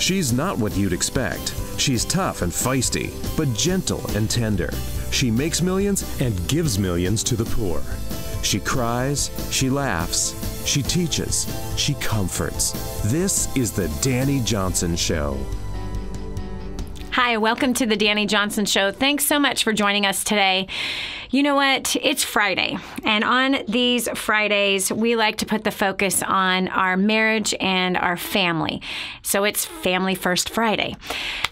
She's not what you'd expect. She's tough and feisty, but gentle and tender. She makes millions and gives millions to the poor. She cries, she laughs, she teaches, she comforts. This is the Dani Johnson Show. Hi, welcome to the Dani Johnson Show. Thanks so much for joining us today. You know what? It's Friday, and on these Fridays, we like to put the focus on our marriage and our family. So it's Family First Friday.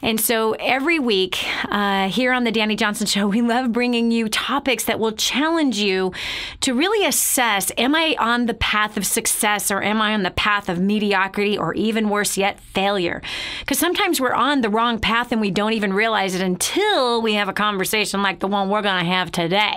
And so every week here on the Dani Johnson Show, we love bringing you topics that will challenge you to really assess, am I on the path of success or am I on the path of mediocrity or even worse yet, failure? Because sometimes we're on the wrong path and we don't even realize it until we have a conversation like the one we're going to have today.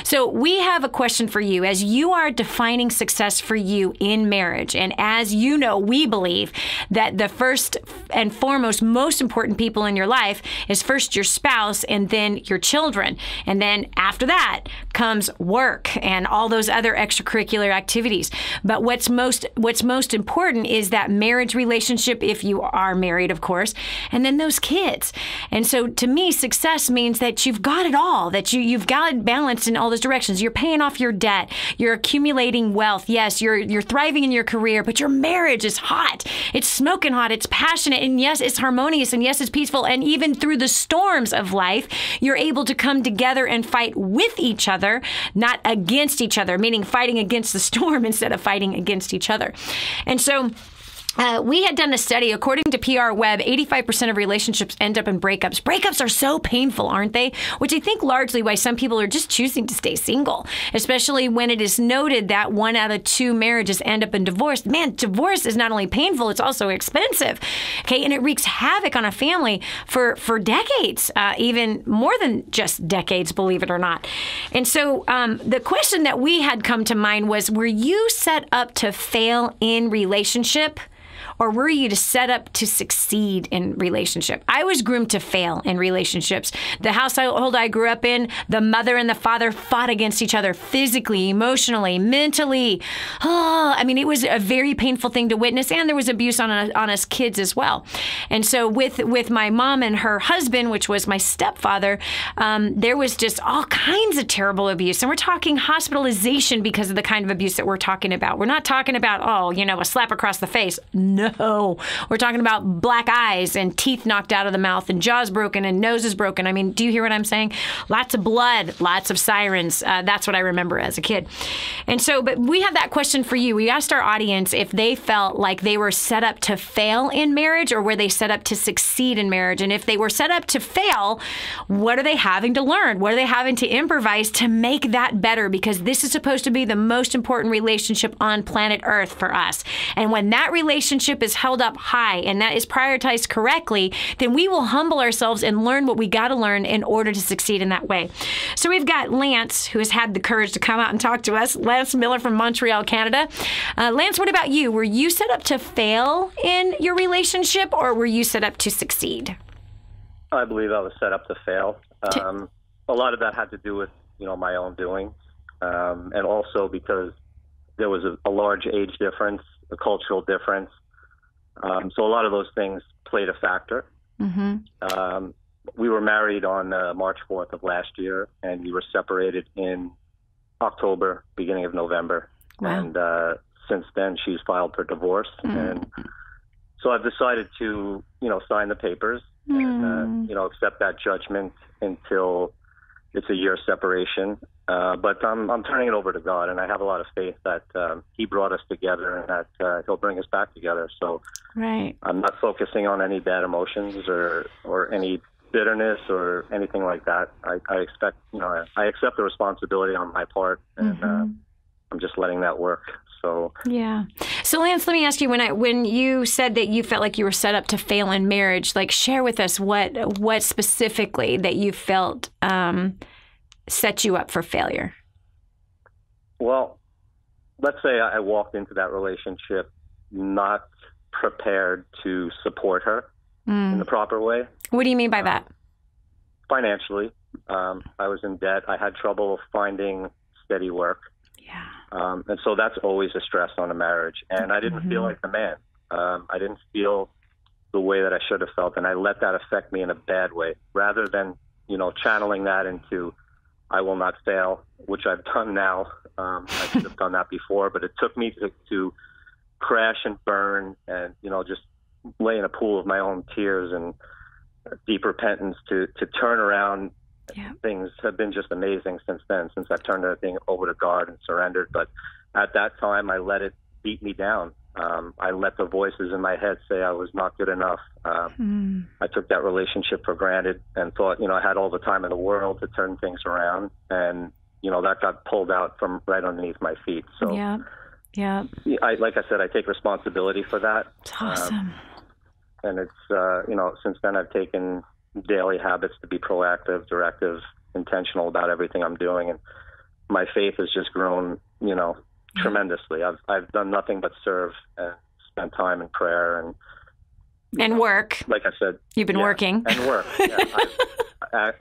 So we have a question for you as you are defining success for you in marriage. And as you know, we believe that the first and foremost, most important people in your life is first your spouse and then your children. And then after that comes work and all those other extracurricular activities. But what's most important is that marriage relationship, if you are married, of course, and then those kids. And so to me, success means that you've got it all, that you've got it balanced in all those directions. You're paying off your debt. You're accumulating wealth. Yes, you're thriving in your career, but your marriage is hot. It's smoking hot. It's passionate. And yes, it's harmonious. And yes, it's peaceful. And even through the storms of life, you're able to come together and fight with each other, not against each other, meaning fighting against the storm instead of fighting against each other. And so we had done a study. According to PR Web, 85% of relationships end up in breakups. Breakups are so painful, aren't they? Which I think largely why some people are just choosing to stay single, especially when it is noted that 1 out of 2 marriages end up in divorce. Man, divorce is not only painful, it's also expensive. Okay, and it wreaks havoc on a family for decades, even more than just decades, believe it or not. And so the question that we had come to mind was, were you set up to fail in relationship? Or were you to set up to succeed in relationship? I was groomed to fail in relationships. The household I grew up in, the mother and the father fought against each other physically, emotionally, mentally. Oh, I mean, it was a very painful thing to witness, and there was abuse on us kids as well. And so with my mom and her husband, which was my stepfather, there was just all kinds of terrible abuse. And we're talking hospitalization because of the kind of abuse that we're talking about. We're not talking about, a slap across the face. No, we're talking about black eyes and teeth knocked out of the mouth and jaws broken and noses broken. I mean, do you hear what I'm saying? Lots of blood, lots of sirens. That's what I remember as a kid. And so, but we had that question for you. We asked our audience if they felt like they were set up to fail in marriage or were they set up to succeed in marriage? And if they were set up to fail, what are they having to learn? What are they having to improvise to make that better? Because this is supposed to be the most important relationship on planet Earth for us. And when that relationship is held up high and that is prioritized correctly, then we will humble ourselves and learn what we got to learn in order to succeed in that way. So we've got Lance, who has had the courage to come out and talk to us. Lance Miller from Montreal, Canada. Lance, what about you? Were you set up to fail in your relationship or were you set up to succeed? I believe I was set up to fail. A lot of that had to do with, my own doing. And also because there was a large age difference, a cultural difference. So a lot of those things played a factor. Mm-hmm. We were married on March 4th of last year, and we were separated in October, beginning of November. Wow. And since then, she's filed for divorce. And so I've decided to, sign the papers and, accept that judgment until it's a year separation. But I'm turning it over to God, and I have a lot of faith that He brought us together and that He'll bring us back together. So right. I'm not focusing on any bad emotions or any bitterness or anything like that. I expect, I accept the responsibility on my part, and I'm just letting that work. So yeah. So Lance, let me ask you, when you said that you felt like you were set up to fail in marriage, like share with us what specifically that you felt set you up for failure? Well, let's say I walked into that relationship not prepared to support her in the proper way. What do you mean by that? Financially, I was in debt. I had trouble finding steady work. Yeah. And so that's always a stress on a marriage. And I didn't feel like the man. I didn't feel the way that I should have felt, and I let that affect me in a bad way, rather than, channeling that into I will not fail, which I've done now. I should have done that before, but it took me to crash and burn and, just lay in a pool of my own tears and deep repentance to turn around. Yeah. Things have been just amazing since then, since I've turned everything over to God and surrendered. But at that time, I let it beat me down. I let the voices in my head say I was not good enough. I took that relationship for granted and thought, I had all the time in the world to turn things around. And, that got pulled out from right underneath my feet. So, like I said, I take responsibility for that. It's awesome. And it's, since then I've taken daily habits to be proactive, directive, intentional about everything I'm doing. And my faith has just grown, tremendously. I've done nothing but serve and spend time in prayer and work. Like I said, you've been working and work. Yeah,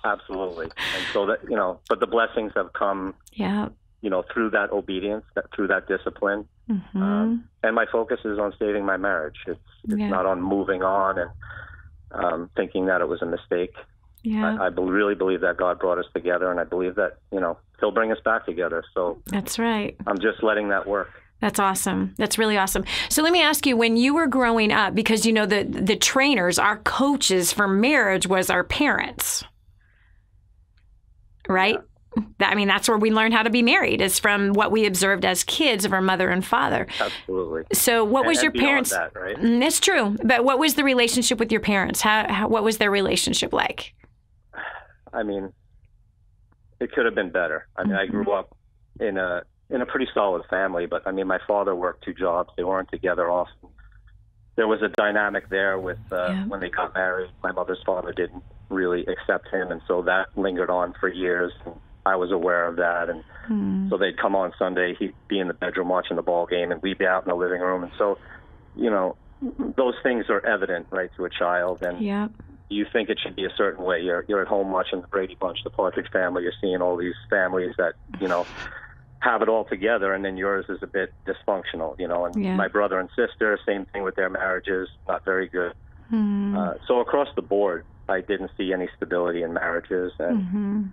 absolutely. And so that, but the blessings have come, through that obedience, through that discipline. And my focus is on saving my marriage. It's not on moving on and thinking that it was a mistake. Yeah. I really believe that God brought us together, and I believe that, He'll bring us back together. So that's right. I'm just letting that work. That's awesome. That's really awesome. So let me ask you, when you were growing up, because, the trainers, our coaches for marriage was our parents, right? Yeah. That's where we learned how to be married, is from what we observed as kids of our mother and father. Absolutely. So what was your parents? That, right? It's true. But what was the relationship with your parents? What was their relationship like? It could have been better. I grew up in a pretty solid family, but my father worked 2 jobs. They weren't together often. There was a dynamic there with when they got married. My mother's father didn't really accept him, and so that lingered on for years. And I was aware of that, and so they'd come on Sunday. He'd be in the bedroom watching the ball game, and we'd be out in the living room. And so, those things are evident, right, to a child. And you think it should be a certain way. You're at home watching the Brady Bunch, the Partridge Family. You're seeing all these families that, have it all together, and then yours is a bit dysfunctional, And my brother and sister, same thing with their marriages, not very good. So across the board, I didn't see any stability in marriages. And,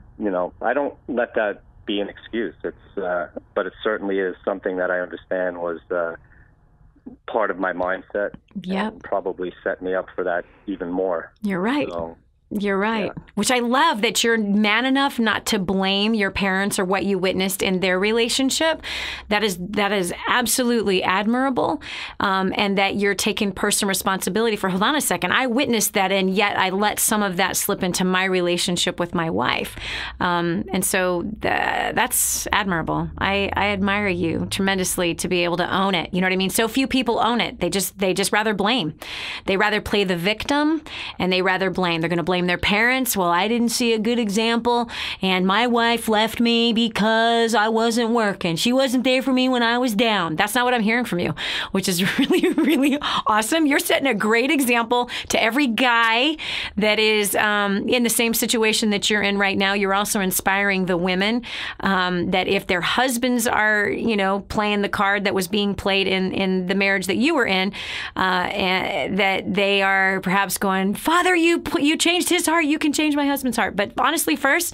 I don't let that be an excuse. But it certainly is something that I understand was part of my mindset. Yep. And probably set me up for that even more. You're right. So, you're right. Yeah. Which I love, that you're man enough not to blame your parents or what you witnessed in their relationship. That is absolutely admirable. And that you're taking personal responsibility for, hold on a second, I witnessed that, and yet I let some of that slip into my relationship with my wife. And so that's admirable. I admire you tremendously to be able to own it. You know what I mean? So few people own it. They just rather blame. They rather play the victim, and they rather blame. They're going to blame their parents. Well, I didn't see a good example, and my wife left me because I wasn't working. She wasn't there for me when I was down. That's not what I'm hearing from you, which is really, really awesome. You're setting a great example to every guy that is in the same situation that you're in right now. You're also inspiring the women that if their husbands are, playing the card that was being played in the marriage that you were in, and that they are perhaps going, Father, you changed his heart, you can change my husband's heart. But honestly, first,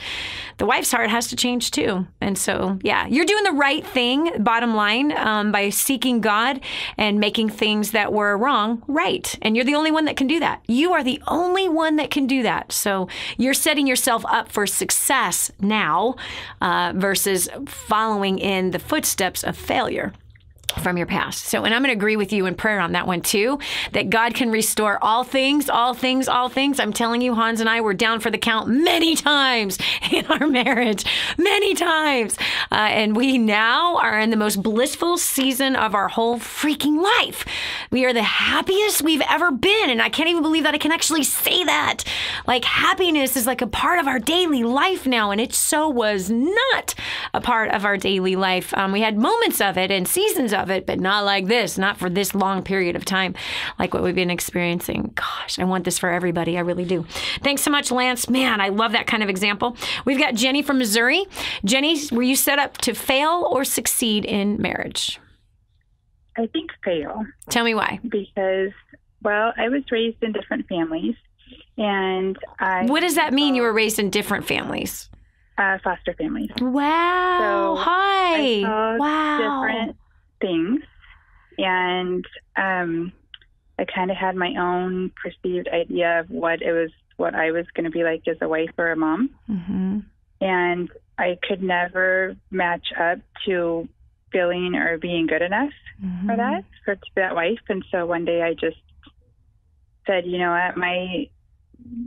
the wife's heart has to change too. And so, you're doing the right thing, bottom line, by seeking God and making things that were wrong right. And you're the only one that can do that. You are the only one that can do that. So you're setting yourself up for success now versus following in the footsteps of failure from your past. So, and I'm going to agree with you in prayer on that one too, that God can restore all things, all things, all things. I'm telling you, Hans and I were down for the count many times in our marriage, many times. And we now are in the most blissful season of our whole freaking life. We are the happiest we've ever been. And I can't even believe that I can actually say that. Like, happiness is like a part of our daily life now. And it so was not a part of our daily life. We had moments of it and seasons of it, but not like this, not for this long period of time, like what we've been experiencing. Gosh, I want this for everybody. I really do. Thanks so much, Lance. Man, I love that kind of example. We've got Jenny from Missouri. Jenny, were you set up to fail or succeed in marriage? I think fail. Tell me why. Because Well, I was raised in different families, and What does that mean? You were raised in different families? Foster families. Wow. So Hi. I saw Wow. different things, and I kind of had my own perceived idea of what I was going to be like as a wife or a mom. Mm-hmm. And I could never match up to feeling or being good enough Mm-hmm. for to be that wife. And so one day I just said, you know what,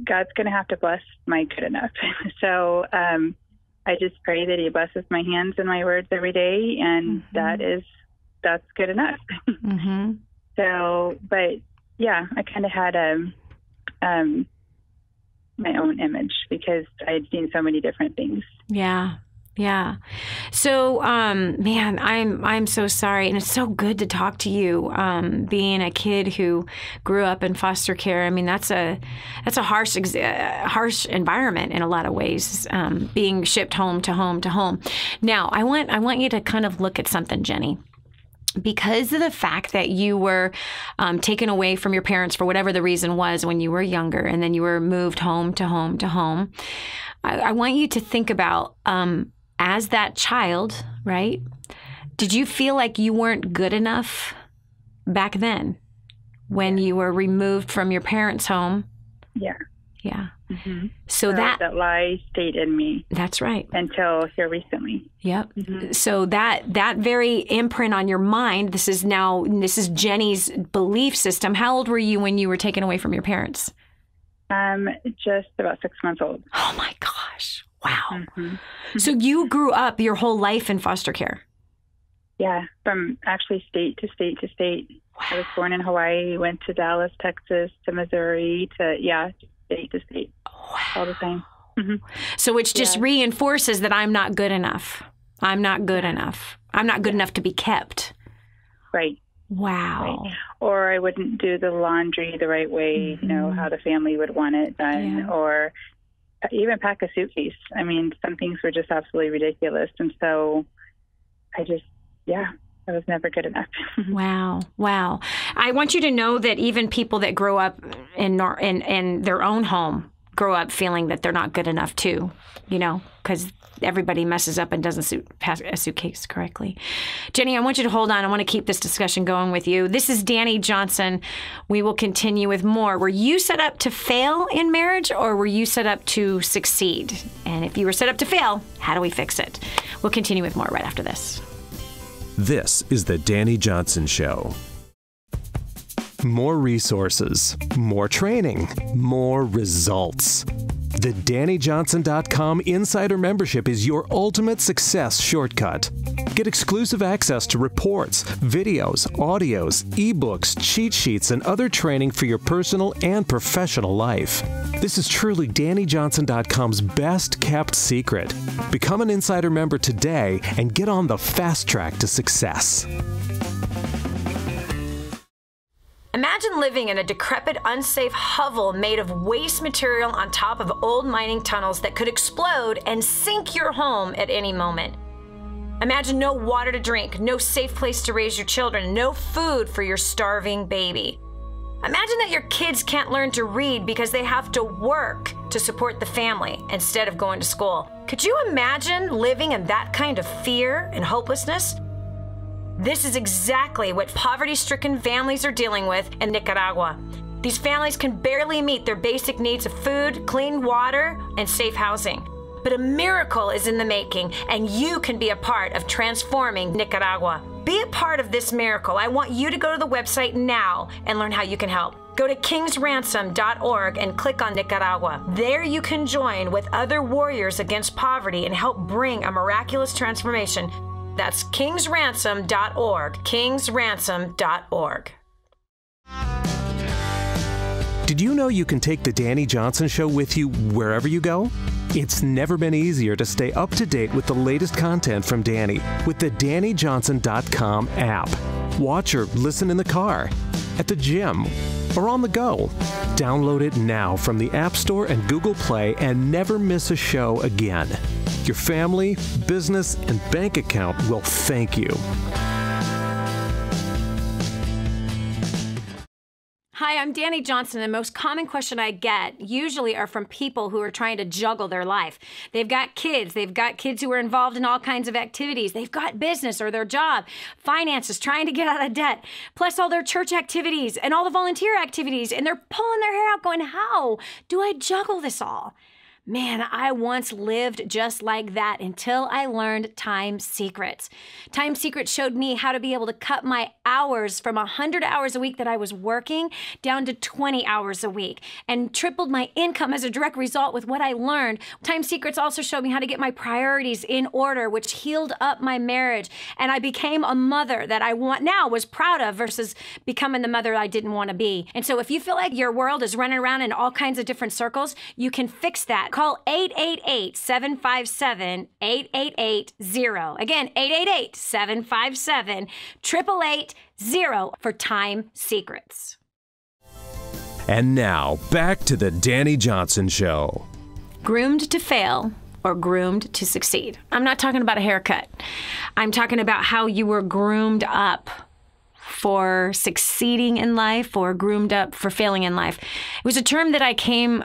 God's going to have to bless my good enough. So I just pray that He blesses my hands and my words every day, and Mm-hmm. that's good enough. Mm-hmm. So, but yeah, I kind of had my own image because I had seen so many different things. Yeah. Yeah. So, man, I'm so sorry. And it's so good to talk to you. Being a kid who grew up in foster care. I mean, that's a harsh environment in a lot of ways, being shipped home to home to home. Now, I want you to kind of look at something, Jenny. Because of the fact that you were taken away from your parents for whatever the reason was when you were younger, and then you were moved home to home to home, I want you to think about, as that child, right? Did you feel like you weren't good enough back then when you were removed from your parents' home? Yeah. Yeah. Mm-hmm. So that lie stayed in me. That's right. Until here recently. Yep. Mm-hmm. So that very imprint on your mind, this is Jenny's belief system. How old were you when you were taken away from your parents? Just about 6 months old. Oh my gosh. Wow. Mm-hmm. So you grew up your whole life in foster care? Yeah, from actually state to state to state. Wow. I was born in Hawaii, went to Dallas, Texas, to Missouri, to state to state. Wow. All the time. Mm-hmm. So which just reinforces that I'm not good enough. I'm not good enough. I'm not good enough to be kept. Right. Wow. Right. Or I wouldn't do the laundry the right way, how the family would want it done, or even pack a suitcase. I mean, some things were just absolutely ridiculous. And so I was never good enough. Wow. Wow. I want you to know that even people that grow up in their own home grow up feeling that they're not good enough too, because everybody messes up and doesn't pack a suitcase correctly. Jenny, I want you to hold on. I want to keep this discussion going with you. This is Dani Johnson. We will continue with more. Were you set up to fail in marriage, or were you set up to succeed? And if you were set up to fail, how do we fix it? We'll continue with more right after this. This is the Dani Johnson Show. More resources, more training, more results. The DaniJohnson.com Insider Membership is your ultimate success shortcut. Get exclusive access to reports, videos, audios, ebooks, cheat sheets, and other training for your personal and professional life. This is truly DaniJohnson.com's best kept secret. Become an Insider member today and get on the fast track to success. Imagine living in a decrepit, unsafe hovel made of waste material on top of old mining tunnels that could explode and sink your home at any moment. Imagine no water to drink, no safe place to raise your children, no food for your starving baby. Imagine that your kids can't learn to read because they have to work to support the family instead of going to school. Could you imagine living in that kind of fear and hopelessness? This is exactly what poverty-stricken families are dealing with in Nicaragua. These families can barely meet their basic needs of food, clean water, and safe housing. But a miracle is in the making, and you can be a part of transforming Nicaragua. Be a part of this miracle. I want you to go to the website now and learn how you can help. Go to kingsransom.org and click on Nicaragua. There you can join with other warriors against poverty and help bring a miraculous transformation. That's kingsransom.org, kingsransom.org. Did you know you can take the Dani Johnson Show with you wherever you go? It's never been easier to stay up to date with the latest content from Dani with the DaniJohnson.com app. Watch or listen in the car, at the gym, or on the go. Download it now from the App Store and Google Play and never miss a show again. Your family, business, and bank account will thank you. Hi, Hi, I'm Dani Johnson. The most common question I get usually are from people who are trying to juggle their life. They've got kids. They've got kids who are involved in all kinds of activities. They've got business or their job, finances, trying to get out of debt, plus all their church activities and all the volunteer activities. And they're pulling their hair out going, how do I juggle this all? Man, I once lived just like that until I learned Time Secrets. Time Secrets showed me how to be able to cut my hours from 100 hours a week that I was working down to 20 hours a week and tripled my income as a direct result with what I learned. Time Secrets also showed me how to get my priorities in order, which healed up my marriage. And I became a mother that I was proud of versus becoming the mother I didn't want to be. And so if you feel like your world is running around in all kinds of different circles, you can fix that. Call 888-757-8880. Again, 888-757-8880 for Time Secrets. And now, back to the Dani Johnson Show. Groomed to fail or groomed to succeed. I'm not talking about a haircut. I'm talking about how you were groomed up for succeeding in life or groomed up for failing in life. It was a term that I came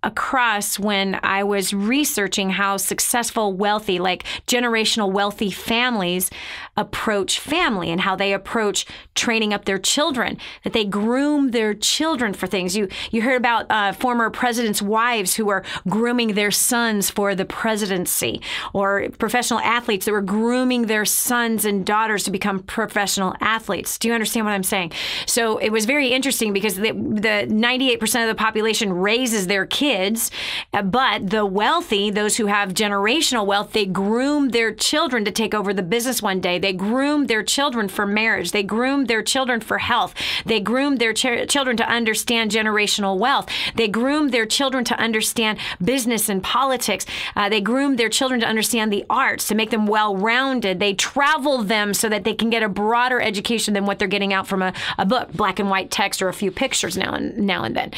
across when I was researching how successful, wealthy, like generational wealthy families approach family and how they approach training up their children, that they groom their children for things. You heard about former presidents' wives who were grooming their sons for the presidency, or professional athletes that were grooming their sons and daughters to become professional athletes. Do you understand what I'm saying? So it was very interesting because the 98% of the population raises their kids, but the wealthy, those who have generational wealth, they groom their children to take over the business one day. They groom their children for marriage. They groom their children for health. They groom their children to understand generational wealth. They groom their children to understand business and politics. They groom their children to understand the arts, to make them well-rounded. They travel them so that they can get a broader education than what they're getting out from a book, black and white text or a few pictures now and then.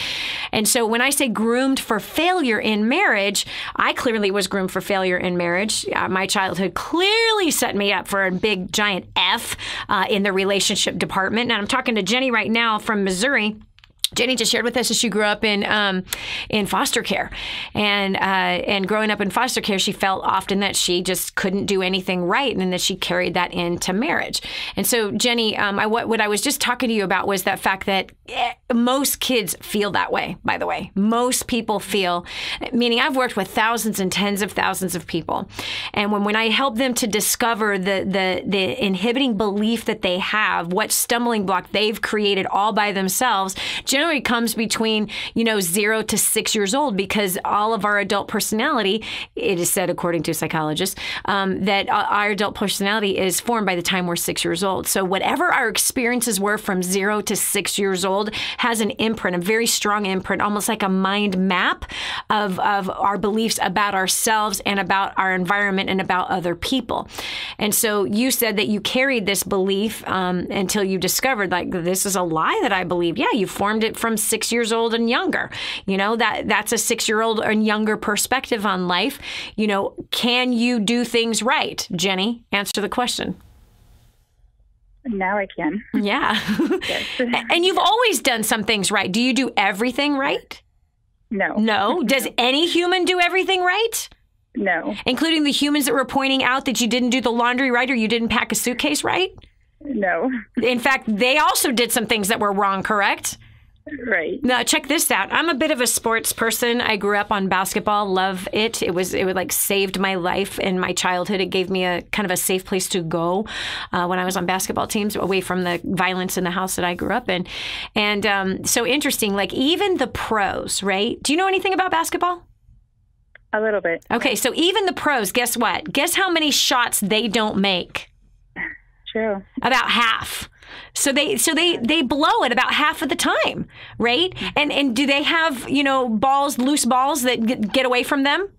And so when I say groomed for failure in marriage, I clearly was groomed for failure in marriage. My childhood clearly set me up for a big giant F in the relationship department. And I'm talking to Jenny right now from Missouri. Jenny just shared with us that she grew up in foster care, and growing up in foster care, she felt often that she just couldn't do anything right, and that she carried that into marriage. And so, Jenny, what I was just talking to you about was that fact that most kids feel that way. By the way, most people feel, meaning I've worked with thousands and tens of thousands of people, and when I help them to discover the inhibiting belief that they have, what stumbling block they've created all by themselves, generally comes between 0 to 6 years old, because all of our adult personality, it is said according to psychologists, that our adult personality is formed by the time we're 6 years old. So whatever our experiences were from 0 to 6 years old has an imprint, a very strong imprint, almost like a mind map of our beliefs about ourselves and about our environment and about other people. And so you said that you carried this belief until you discovered, like, this is a lie that I believe. Yeah, you formed it from 6 years old and younger. That's a 6-year-old and younger perspective on life. Can you do things right? Jenny, answer the question. Now I can. Yeah. Yes. And you've always done some things right. Do you do everything right? No. No? Does any human do everything right? No. Including the humans that were pointing out that you didn't do the laundry right or you didn't pack a suitcase right? No. In fact, they also did some things that were wrong, correct? Right. Now, check this out. I'm a bit of a sports person. I grew up on basketball, love it. It like saved my life in my childhood. It gave me a kind of a safe place to go when I was on basketball teams, away from the violence in the house that I grew up in. And so interesting, like even the pros, right? Do you know anything about basketball? A little bit. Okay, so even the pros, guess what? Guess how many shots they don't make? True. About half. So they blow it about half of the time, right? And do they have, loose balls that get away from them?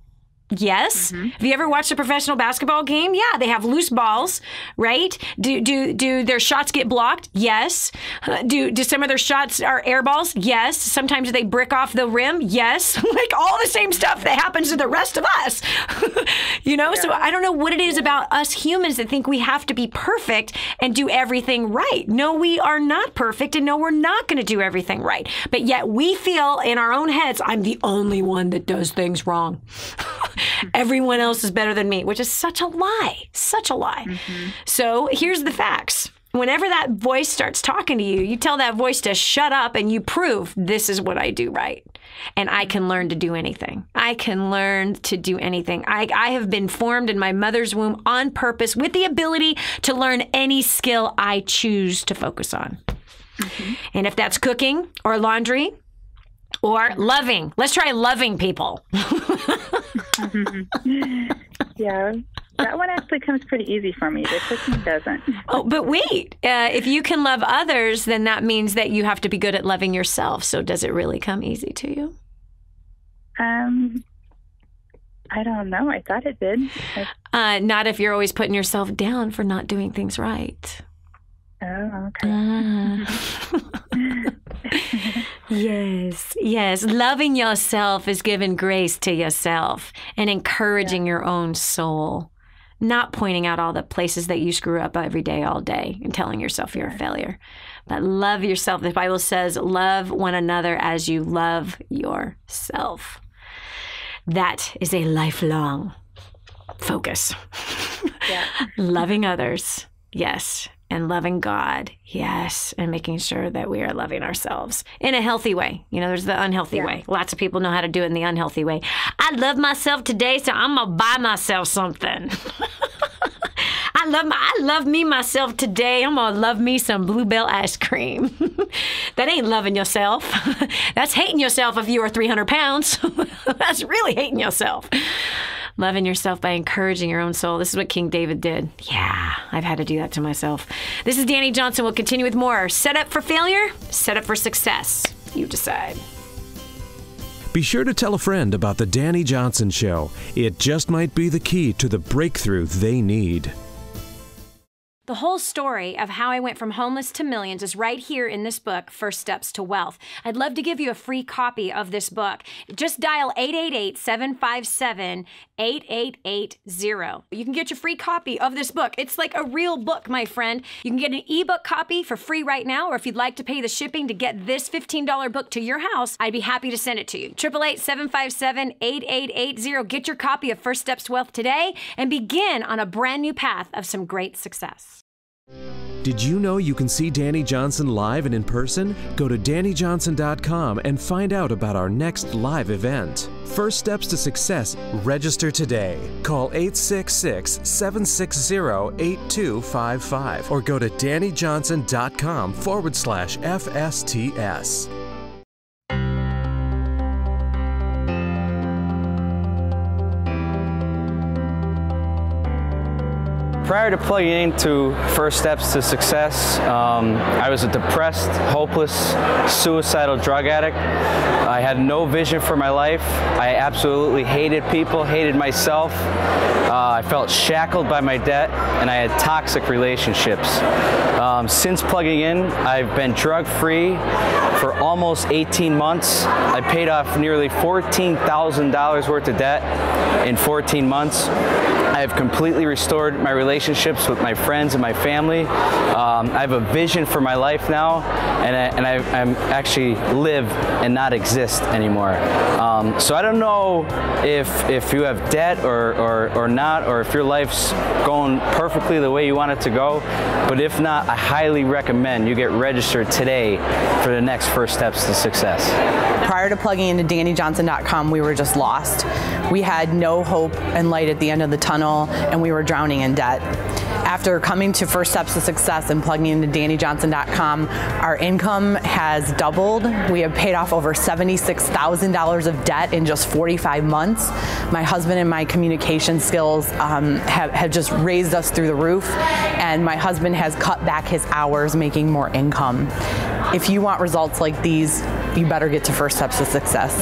Yes. Have you ever watched a professional basketball game? Yeah, they have loose balls, right? Do their shots get blocked? Yes. Do some of their shots are air balls? Yes. Sometimes they brick off the rim? Yes. Like all the same stuff that happens to the rest of us. So I don't know what it is about us humans that think we have to be perfect and do everything right. No, we are not perfect, and no, we're not going to do everything right. But yet we feel in our own heads, I'm the only one that does things wrong. Everyone else is better than me, which is such a lie, such a lie. So here's the facts. Whenever that voice starts talking to you, you tell that voice to shut up and you prove this is what I do right. And I can learn to do anything. I can learn to do anything. I have been formed in my mother's womb on purpose with the ability to learn any skill I choose to focus on. And if that's cooking or laundry or loving, let's try loving people. Yeah, that one actually comes pretty easy for me. The cooking doesn't. Oh, but wait. If you can love others, then that means that you have to be good at loving yourself. So does it really come easy to you? I don't know. I thought it did. Not if you're always putting yourself down for not doing things right. Oh, okay. Yes. Loving yourself is giving grace to yourself and encouraging your own soul, not pointing out all the places that you screw up every day, all day, and telling yourself you're a failure. But love yourself. The Bible says, love one another as you love yourself. That is a lifelong focus. Loving others, yes. And loving God, yes, and making sure that we are loving ourselves in a healthy way. There's the unhealthy way. Lots of people know how to do it in the unhealthy way. I love myself today, so I'm going to buy myself something. I love me myself today. I'm going to love me some Bluebell ice cream. That ain't loving yourself. That's hating yourself if you are 300 pounds. That's really hating yourself. Loving yourself by encouraging your own soul. This is what King David did. Yeah, I've had to do that to myself. This is Dani Johnson. We'll continue with more. Set up for failure, set up for success. You decide. Be sure to tell a friend about the Dani Johnson Show. It just might be the key to the breakthrough they need. The whole story of how I went from homeless to millions is right here in this book, First Steps to Wealth. I'd love to give you a free copy of this book. Just dial 888-757-8880. You can get your free copy of this book. It's like a real book, my friend. You can get an ebook copy for free right now, or if you'd like to pay the shipping to get this $15 book to your house, I'd be happy to send it to you. 888-757-8880. Get your copy of First Steps to Wealth today and begin on a brand new path of some great success. Did you know you can see Dani Johnson live and in person? Go to DaniJohnson.com and find out about our next live event. First Steps to Success. Register today. Call 866-760-8255 or go to DaniJohnson.com/FSTS. Prior to plugging into First Steps to Success, I was a depressed, hopeless, suicidal drug addict. I had no vision for my life. I absolutely hated people, hated myself. I felt shackled by my debt, and I had toxic relationships. Since plugging in, I've been drug-free for almost 18 months. I paid off nearly $14,000 worth of debt in 14 months. I have completely restored my relationships with my friends and my family. I have a vision for my life now, and I'm actually live and not exist anymore. So I don't know if you have debt or not, or if your life's going perfectly the way you want it to go. But if not, I highly recommend you get registered today for the next First Steps to Success. Prior to plugging into DaniJohnson.com, we were just lost. We had no hope and light at the end of the tunnel, and we were drowning in debt. After coming to First Steps to Success and plugging into DaniJohnson.com, our income has doubled. We have paid off over $76,000 of debt in just 45 months. My husband and my communication skills have just raised us through the roof, and my husband has cut back his hours, making more income. If you want results like these, you better get to First Steps to Success.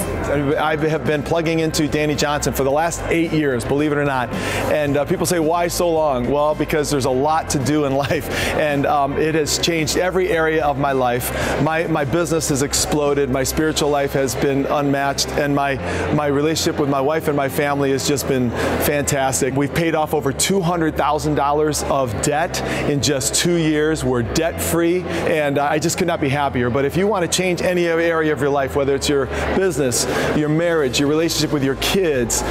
I have been plugging into Dani Johnson for the last 8 years, believe it or not. And people say, why so long? Well, because there's a lot to do in life. And it has changed every area of my life. My business has exploded. My spiritual life has been unmatched. And my relationship with my wife and my family has just been fantastic. We've paid off over $200,000 of debt in just 2 years. We're debt-free, and I just could not be happier. But if you want to change any area of your life, whether it's your business, your marriage, your relationship with your kids,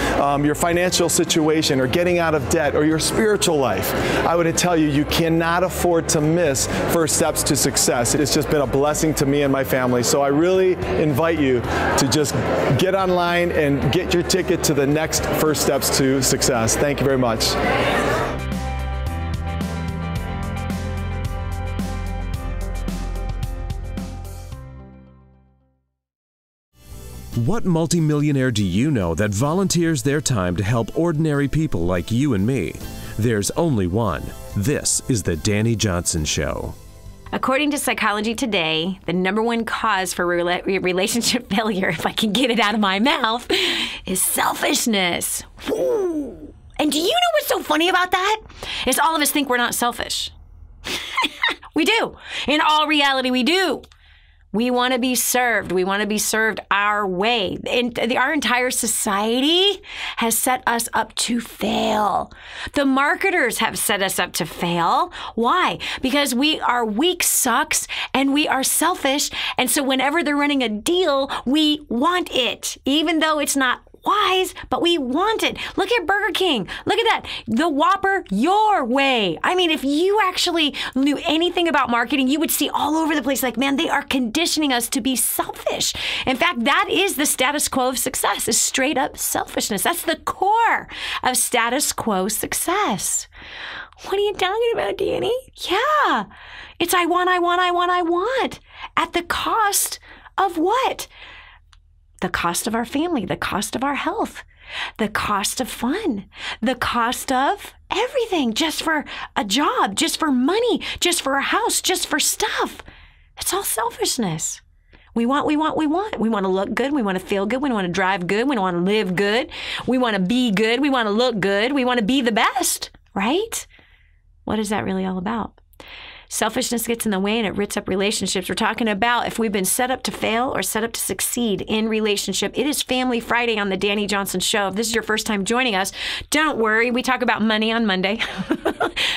your financial situation, or getting out of debt, or your spiritual life, I would tell you, you cannot afford to miss First Steps to Success. It's just been a blessing to me and my family. So I really invite you to just get online and get your ticket to the next First Steps to Success. Thank you very much. What multimillionaire do you know that volunteers their time to help ordinary people like you and me? There's only one. This is the Dani Johnson Show. According to Psychology Today, the #1 cause for relationship failure, if I can get it out of my mouth, is selfishness. Woo. And do you know what's so funny about that? Is all of us think we're not selfish. We do. In all reality, we do. We want to be served. We want to be served our way. Our entire society has set us up to fail. The marketers have set us up to fail. Why? Because we are weak sucks and we are selfish. And so whenever they're running a deal, we want it, even though it's not wise, but we want it. Look at Burger King. Look at that. The Whopper your way. I mean, if you actually knew anything about marketing, you would see all over the place, like, man, they are conditioning us to be selfish. In fact, that is the status quo of success, is straight up selfishness. That's the core of status quo success. What are you talking about, Dani? Yeah. It's I want. At the cost of what? The cost of our family, the cost of our health, the cost of fun, the cost of everything, just for a job, just for money, just for a house, just for stuff. It's all selfishness. We want. We want to look good. We want to feel good. We want to drive good. We want to live good. We want to be good. We want to look good. We want to be the best, right? What is that really all about? Selfishness gets in the way and it rips up relationships. We're talking about if we've been set up to fail or set up to succeed in relationship. It is Family Friday on the Dani Johnson Show. If this is your first time joining us, don't worry. We talk about money on Monday.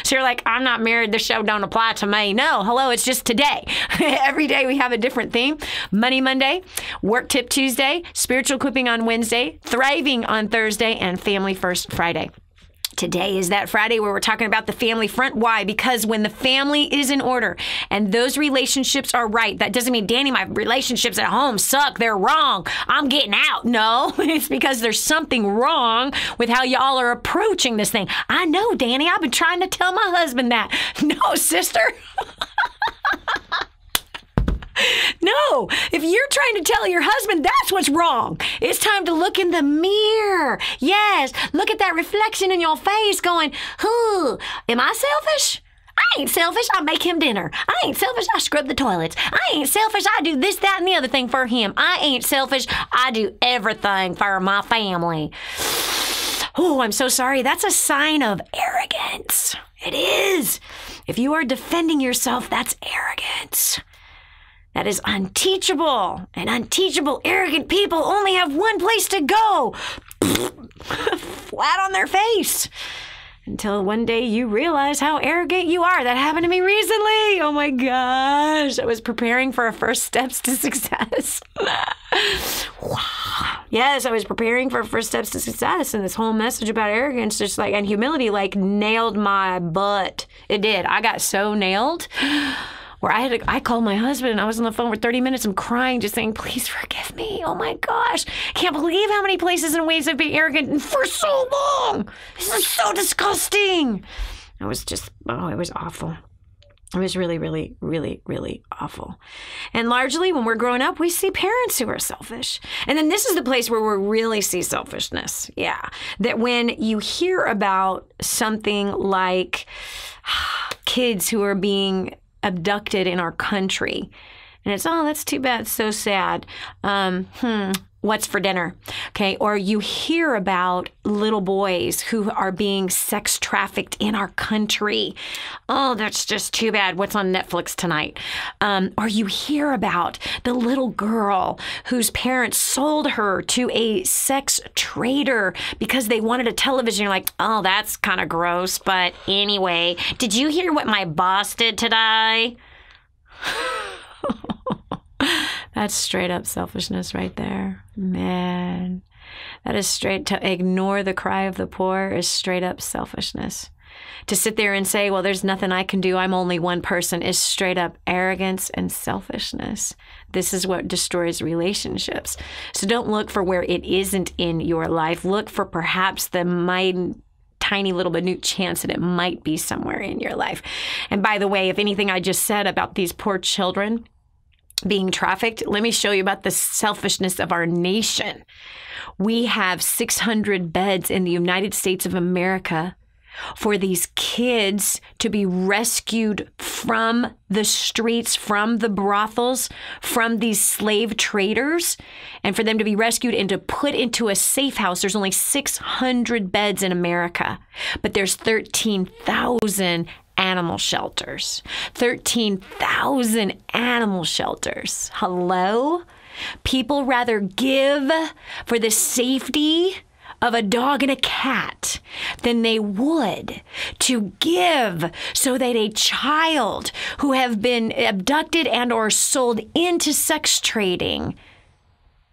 So you're like, I'm not married. The show don't apply to me. No, hello, it's just today. Every day we have a different theme. Money Monday, Work Tip Tuesday, Spiritual Equipping on Wednesday, Thriving on Thursday, and Family First Friday. Today is that Friday where we're talking about the family front. Why? Because when the family is in order and those relationships are right, that doesn't mean, Dani, my relationships at home suck. They're wrong. I'm getting out. No, it's because there's something wrong with how y'all are approaching this thing. I know, Dani. I've been trying to tell my husband that. No, sister. No, if you're trying to tell your husband that's what's wrong, it's time to look in the mirror. Yes, look at that reflection in your face going, am I selfish? I ain't selfish. I make him dinner. I ain't selfish. I scrub the toilets. I ain't selfish. I do this, that, and the other thing for him. I ain't selfish. I do everything for my family. Oh, I'm so sorry. That's a sign of arrogance. It is. If you are defending yourself, that's arrogance. That is unteachable. And unteachable, arrogant people only have one place to go. Flat on their face. Until one day you realize how arrogant you are. That happened to me recently. Oh my gosh. I was preparing for a First Steps to Success. Wow. Yes, I was preparing for First Steps to Success. And this whole message about arrogance just like, and humility like nailed my butt. It did. I got so nailed. Where I called my husband and I was on the phone for 30 minutes. I'm crying, just saying, please forgive me. Oh my gosh. Can't believe how many places and ways I've been arrogant for so long. This is so disgusting. It was just, it was awful. It was really, really, really, really awful. And largely when we're growing up, we see parents who are selfish. And then this is the place where we really see selfishness. Yeah. That when you hear about something like kids who are being abducted in our country And it's, oh, that's too bad. So sad. What's for dinner? Okay. Or you hear about little boys who are being sex trafficked in our country. Oh, that's just too bad. What's on Netflix tonight? Or you hear about the little girl whose parents sold her to a sex trader because they wanted a television. You're like, oh, that's kind of gross. But anyway, did you hear what my boss did today? That's straight up selfishness right there. Man, that is straight to ignore the cry of the poor is straight up selfishness. To sit there and say, well, there's nothing I can do, I'm only one person, is straight up arrogance and selfishness. This is what destroys relationships. So don't look for where it isn't in your life. Look for perhaps the tiny little minute chance that it might be somewhere in your life. And by the way, if anything I just said about these poor children being trafficked, let me show you about the selfishness of our nation. We have 600 beds in the United States of America for these kids to be rescued from the streets, from the brothels, from these slave traders, and for them to be rescued and to put into a safe house. There's only 600 beds in America, but there's 13,000 animal shelters. 13,000 animal shelters. Hello? People rather give for the safety of a dog and a cat than they would to give so that a child who have been abducted and or sold into sex trading,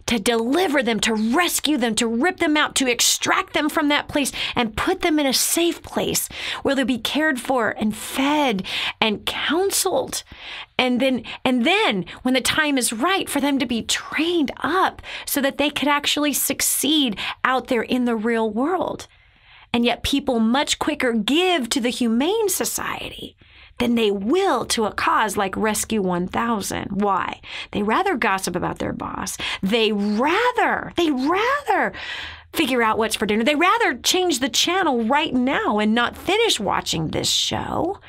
to deliver them, to rescue them, to rip them out, to extract them from that place and put them in a safe place where they'll be cared for and fed and counseled. And then when the time is right for them to be trained up so that they could actually succeed out there in the real world. And yet people much quicker give to the Humane Society than they will to a cause like Rescue 1000. Why? They rather gossip about their boss. They rather figure out what's for dinner. They rather change the channel right now and not finish watching this show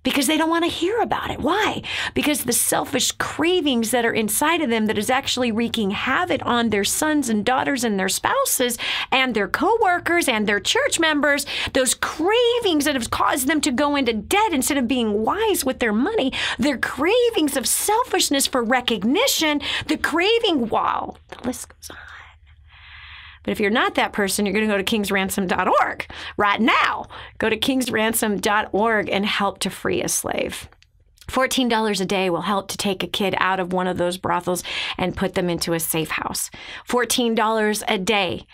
because they don't want to hear about it. Why? Because the selfish cravings that are inside of them that is actually wreaking havoc on their sons and daughters and their spouses and their coworkers and their church members, those cravings that have caused them to go into debt instead of being wise with their money, their cravings of selfishness for recognition, the craving, wow, the list goes on. But if you're not that person, you're going to go to kingsransom.org right now. Go to kingsransom.org and help to free a slave. $14 a day will help to take a kid out of one of those brothels and put them into a safe house. $14 a day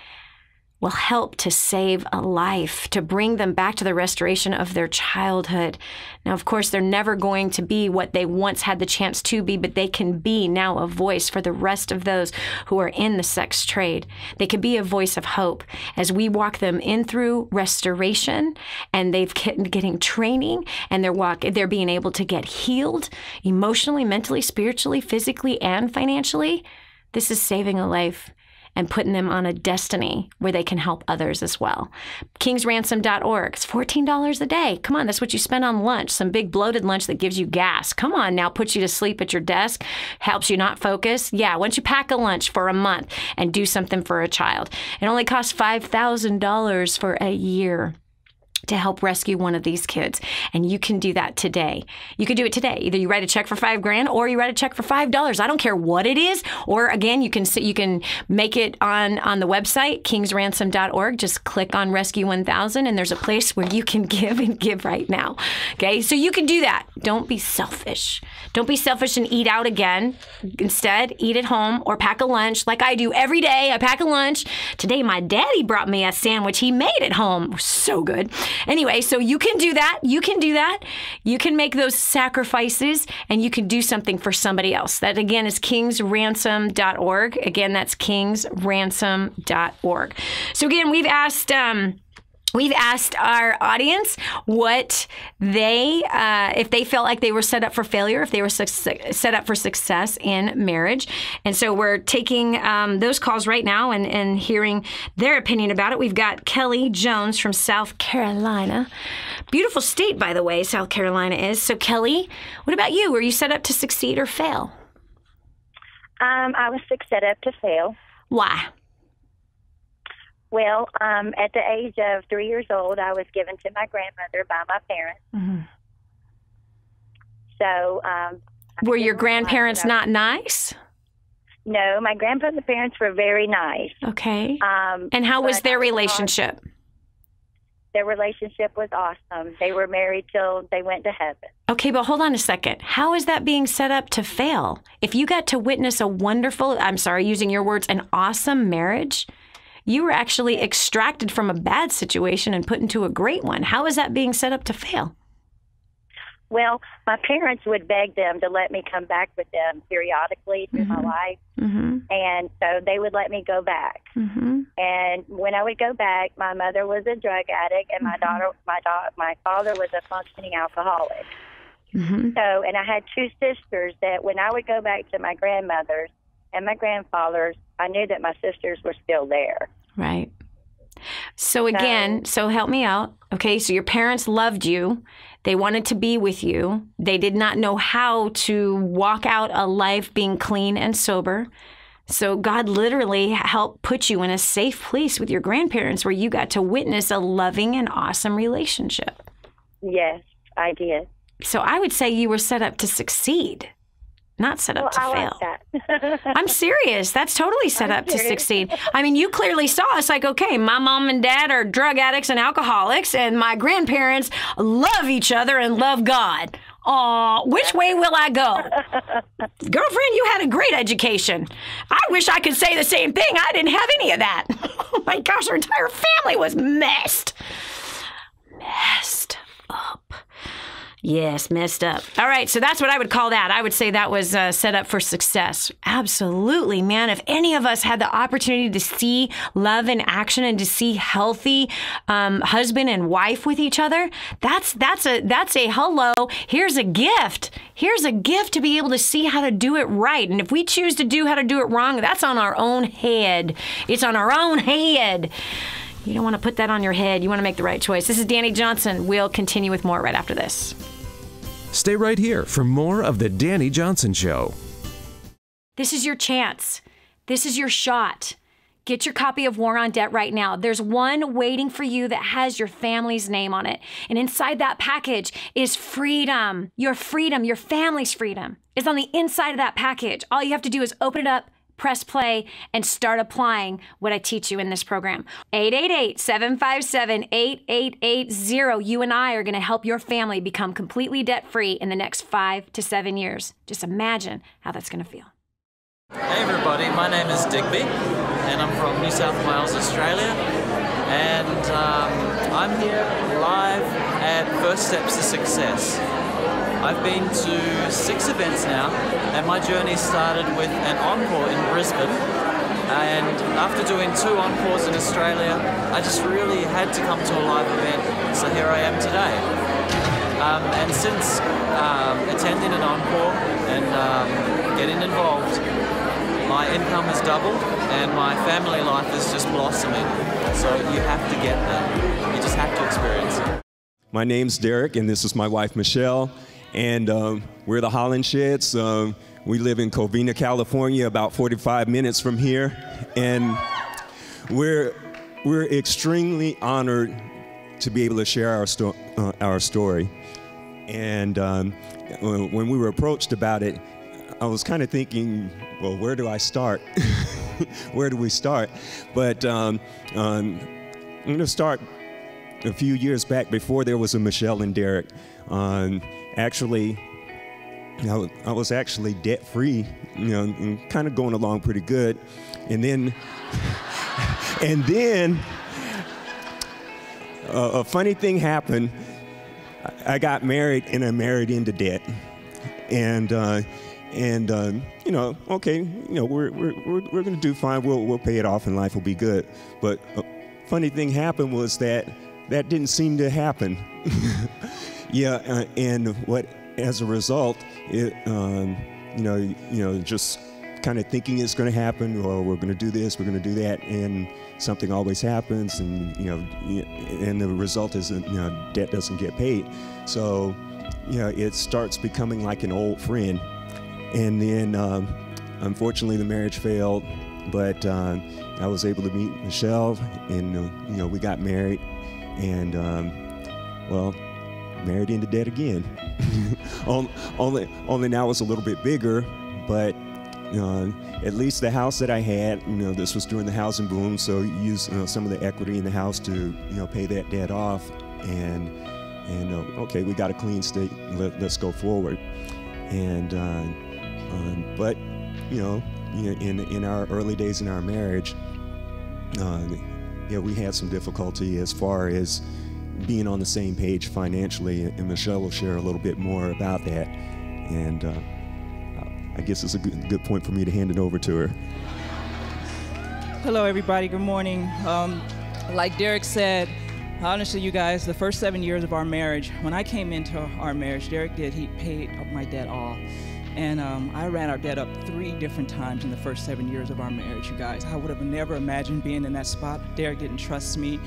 will help to save a life, to bring them back to the restoration of their childhood. Now, of course, they're never going to be what they once had the chance to be, but they can be now a voice for the rest of those who are in the sex trade. They can be a voice of hope as we walk them in through restoration, and they've getting training, and they're being able to get healed emotionally, mentally, spiritually, physically, and financially. This is saving a life and putting them on a destiny where they can help others as well. kingsransom.org. It's $14 a day. Come on, that's what you spend on lunch, some big bloated lunch that gives you gas. Come on now, puts you to sleep at your desk, helps you not focus. Yeah, why don't you pack a lunch for a month and do something for a child? It only costs $5,000 for a year to help rescue one of these kids. And you can do that today. You can do it today. Either you write a check for $5,000 or you write a check for $5. I don't care what it is. Or again, you can make it on the website, kingsransom.org. Just click on Rescue 1000 and there's a place where you can give and give right now. Okay, so you can do that. Don't be selfish. Don't be selfish and eat out again. Instead, eat at home or pack a lunch like I do every day. I pack a lunch. Today, my daddy brought me a sandwich he made at home. So good. Anyway, so you can do that. You can do that. You can make those sacrifices and you can do something for somebody else. That, again, is kingsransom.org. Again, that's kingsransom.org. So, again, we've asked our audience what if they felt like they were set up for failure, if they were set up for success in marriage. And so we're taking those calls right now and hearing their opinion about it. We've got Kelly Jones from South Carolina. Beautiful state, by the way, South Carolina is. So, Kelly, what about you? Were you set up to succeed or fail? I was set up to fail. Why? Well, at the age of 3 years old, I was given to my grandmother by my parents. Mm-hmm. So, were your grandparents not nice? No, my grandfather's parents were very nice. Okay. And how was their relationship? Their relationship was awesome. They were married till they went to heaven. Okay, but hold on a second. How is that being set up to fail? If you got to witness a wonderful, I'm sorry, using your words, an awesome marriage, you were actually extracted from a bad situation and put into a great one. How is that being set up to fail? Well, my parents would beg them to let me come back with them periodically through my life. Mm-hmm. And so they would let me go back. Mm-hmm. And when I would go back, my mother was a drug addict, and my father was a functioning alcoholic. Mm-hmm. So, and I had two sisters that when I would go back to my grandmother's and my grandfather's, I knew that my sisters were still there. Right. So again, so help me out. Okay, so your parents loved you. They wanted to be with you. They did not know how to walk out a life being clean and sober. So God literally helped put you in a safe place with your grandparents where you got to witness a loving and awesome relationship. Yes, I did. So I would say you were set up to succeed, not set up to fail. Like that. I'm serious. That's totally set up to succeed. I mean, you clearly saw us like, okay, my mom and dad are drug addicts and alcoholics, and my grandparents love each other and love God. Aw, which way will I go? Girlfriend, you had a great education. I wish I could say the same thing. I didn't have any of that. Oh my gosh, our entire family was messed up. Yes, messed up. All right, so that's what I would call that. I would say that was set up for success. Absolutely, man. If any of us had the opportunity to see love in action and to see healthy husband and wife with each other, that's a hello. Here's a gift. Here's a gift to be able to see how to do it right. And if we choose to do how to do it wrong, that's on our own head. It's on our own head. You don't want to put that on your head. You want to make the right choice. This is Dani Johnson. We'll continue with more right after this. Stay right here for more of The Dani Johnson Show. This is your chance. This is your shot. Get your copy of War on Debt right now. There's one waiting for you that has your family's name on it. And inside that package is freedom. Your family's freedom is on the inside of that package. All you have to do is open it up, press play, and start applying what I teach you in this program. 888-757-8880. You and I are going to help your family become completely debt-free in the next 5 to 7 years. Just imagine how that's going to feel. Hey everybody, my name is Digby, and I'm from New South Wales, Australia. And I'm here live at First Steps to Success. I've been to 6 events now, and my journey started with an encore in Brisbane. And after doing 2 encores in Australia, I just really had to come to a live event, so here I am today. And since attending an encore and getting involved, my income has doubled and my family life is just blossoming. So you have to get that. You just have to experience it. My name's Derek, and this is my wife, Michelle. And we're the Holland Sheds. We live in Covina, California, about 45 minutes from here. And we're extremely honored to be able to share our story. And when we were approached about it, I was kind of thinking, well, where do I start? Where do we start? But I'm going to start a few years back before there was a Michelle and Derek. Actually, I was actually debt-free, and kind of going along pretty good. And then a funny thing happened. I got married, and I married into debt. And okay, we're going to do fine. We'll pay it off, and life will be good. But a funny thing happened was that didn't seem to happen. Yeah, and as a result, it, just kind of thinking it's going to happen, or we're going to do this, we're going to do that, and something always happens, and and the result is that debt doesn't get paid. So, it starts becoming like an old friend, and then unfortunately, the marriage failed, but I was able to meet Michelle, and we got married, and well, married into debt again. only now it's a little bit bigger, but at least the house that I had, this was during the housing boom, so used some of the equity in the house to pay that debt off, and okay, we got a clean state. Let's go forward. And but in our early days in our marriage, we had some difficulty as far as being on the same page financially, and Michelle will share a little bit more about that. And I guess it's a good point for me to hand it over to her. Hello, everybody. Good morning. Like Derek said, honestly, you guys, the first 7 years of our marriage, when I came into our marriage, he paid up my debt all. And I ran our debt up 3 different times in the first 7 years of our marriage, you guys. I would have never imagined being in that spot. Derek didn't trust me.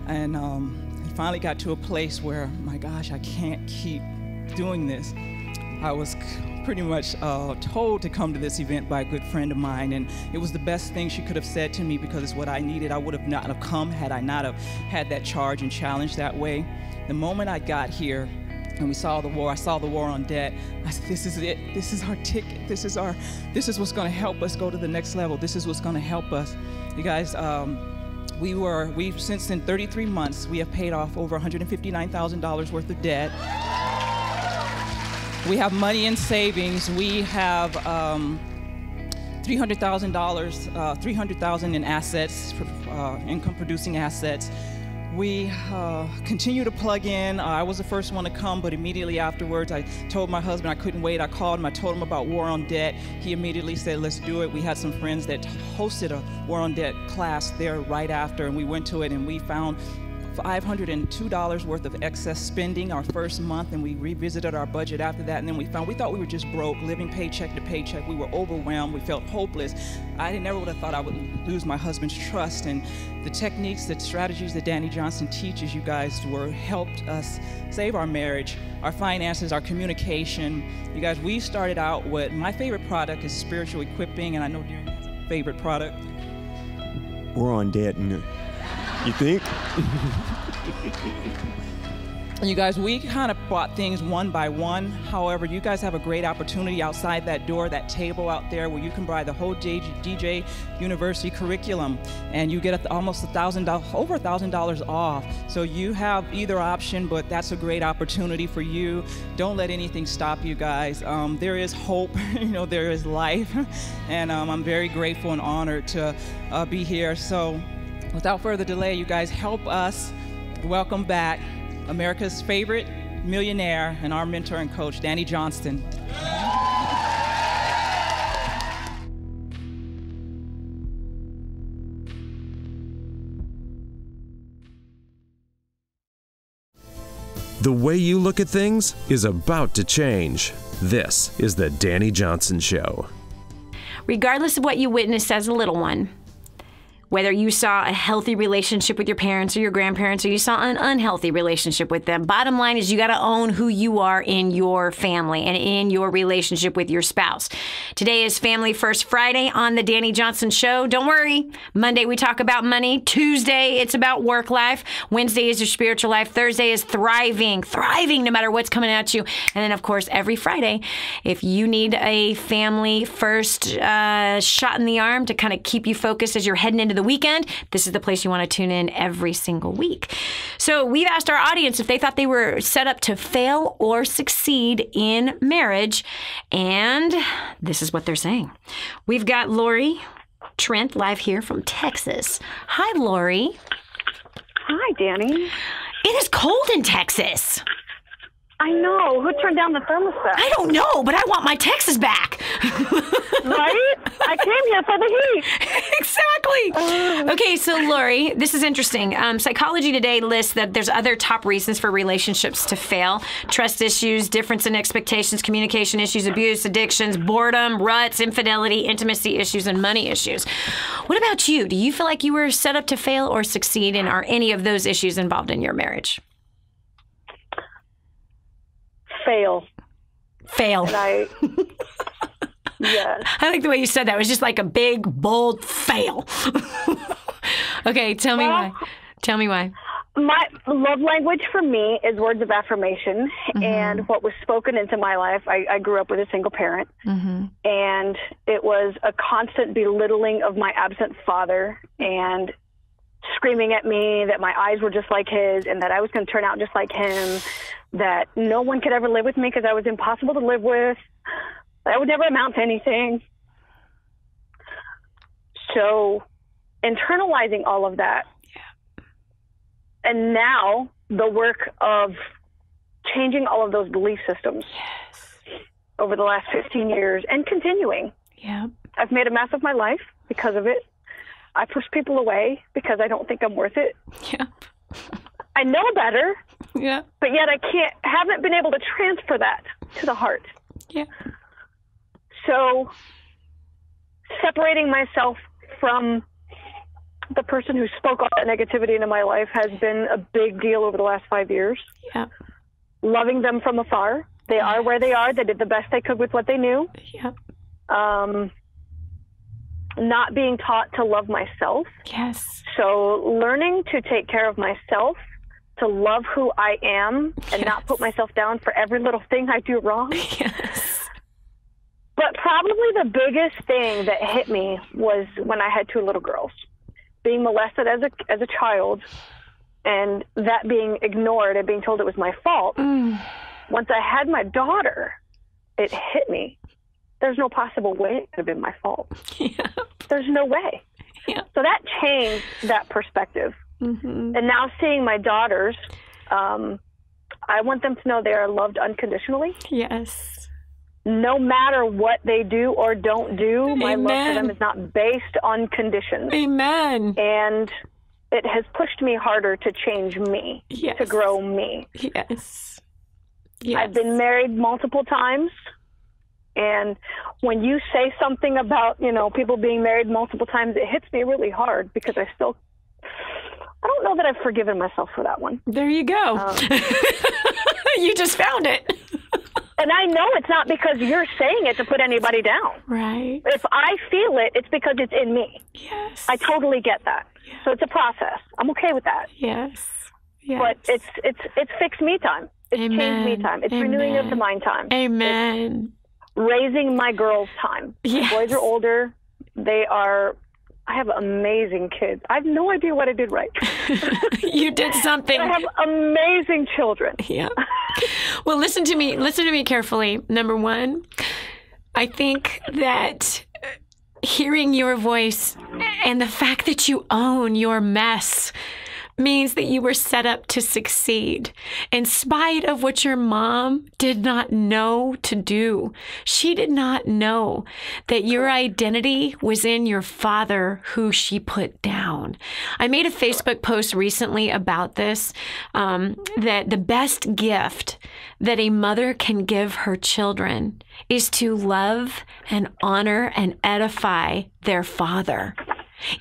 And it finally got to a place where, my gosh, I can't keep doing this. I was pretty much told to come to this event by a good friend of mine, and it was the best thing she could have said to me because it's what I needed. I would have not have come had I not have had that charge and challenge that way. The moment I got here and we saw the war, I saw the war on debt, I said, this is it. This is our ticket. This is what's going to help us go to the next level. This is what's going to help us. You guys, we've since in 33 months, we have paid off over $159,000 worth of debt. We have money in savings. We have $300,000 in assets, income-producing assets. We continue to plug in. I was the first one to come, but immediately afterwards, I told my husband I couldn't wait. I called him. I told him about War on Debt. He immediately said, let's do it. We had some friends that hosted a War on Debt class there right after, and we went to it, and we found $502 worth of excess spending our first month, and we revisited our budget after that, and then we thought we were just broke, living paycheck to paycheck. We were overwhelmed. We felt hopeless. I never would have thought I would lose my husband's trust, and the techniques, the strategies that Dani Johnson teaches you guys helped us save our marriage, our finances, our communication. You guys, we started out with, my favorite product is spiritual equipping, and I know Darren has a favorite product. We're on debt, and you think? You guys, we kind of bought things one by one. However, you guys have a great opportunity outside that door, that table out there, where you can buy the whole DJ University curriculum, and you get almost $1,000, over $1,000 off. So you have either option, but that's a great opportunity for you. Don't let anything stop you guys. There is hope, there is life, and I'm very grateful and honored to be here. So without further delay, you guys, help us welcome back America's favorite millionaire and our mentor and coach, Dani Johnson. The way you look at things is about to change. This is the Dani Johnson Show. Regardless of what you witnessed as a little one, whether you saw a healthy relationship with your parents or your grandparents, or you saw an unhealthy relationship with them, bottom line is you got to own who you are in your family and in your relationship with your spouse. Today is Family First Friday on the Dani Johnson Show. Don't worry. Monday, we talk about money. Tuesday, it's about work life. Wednesday is your spiritual life. Thursday is thriving no matter what's coming at you. And then, of course, every Friday, if you need a family first shot in the arm to kind of keep you focused as you're heading into the weekend, this is the place you want to tune in every single week. So we've asked our audience if they thought they were set up to fail or succeed in marriage, and this is what they're saying. We've got Lori Trent live here from Texas. Hi, Lori. Hi, Dani. It is cold in Texas. I know. Who turned down the thermostat? I don't know, but I want my Texas back. Right? I came here for the heat. Exactly. Okay, so Lori, this is interesting. Psychology Today lists that there's other top reasons for relationships to fail: trust issues, difference in expectations, communication issues, abuse, addictions, boredom, ruts, infidelity, intimacy issues, and money issues. What about you? Do you feel like you were set up to fail or succeed, and are any of those issues involved in your marriage? Fail. And Yes. I like the way you said that. It was just like a big, bold fail. Okay, tell me why. Tell me why. My love language for me is words of affirmation, and what was spoken into my life. I grew up with a single parent, and it was a constant belittling of my absent father and screaming at me that my eyes were just like his and that I was going to turn out just like him, that no one could ever live with me because I was impossible to live with. I would never amount to anything. So internalizing all of that, and now the work of changing all of those belief systems over the last 15 years and continuing. Yeah. I've made a mess of my life because of it. I push people away because I don't think I'm worth it. Yeah. I know better. Yeah. But yet haven't been able to transfer that to the heart. Yeah. So separating myself from the person who spoke all that negativity into my life has been a big deal over the last 5 years. Yeah. Loving them from afar. They are where they are. They did the best they could with what they knew. Yeah. Not being taught to love myself. Yes. So learning to take care of myself, to love who I am, and not put myself down for every little thing I do wrong. Yes. But probably the biggest thing that hit me was when I had 2 little girls. Being molested as a child, and that being ignored and being told it was my fault. Once I had my daughter, it hit me. There's no possible way it could have been my fault. Yeah. There's no way. Yeah. So that changed that perspective. And now seeing my daughters, I want them to know they are loved unconditionally. Yes. No matter what they do or don't do, my love for them is not based on conditions. Amen. And it has pushed me harder to change me, to grow me. Yes. I've been married multiple times. And when you say something about, people being married multiple times, it hits me really hard because I don't know that I've forgiven myself for that one. There you go. You just found it. And I know it's not because you're saying it to put anybody down. Right. If I feel it, it's because it's in me. Yes. I totally get that. Yeah. So it's a process. I'm okay with that. Yes. Yes. But it's fixed me time. It's changed me time. It's renewing of the mind time. Amen. It's raising my girls time. Yes. My boys are older. I have amazing kids. I have no idea what I did right. You did something. I have amazing children. Yeah. Well, listen to me carefully. Number one, I think that hearing your voice and the fact that you own your mess means that you were set up to succeed in spite of what your mom did not know to do. She did not know that your identity was in your father who she put down. I made a Facebook post recently about this, that the best gift that a mother can give her children is to love and honor and edify their father.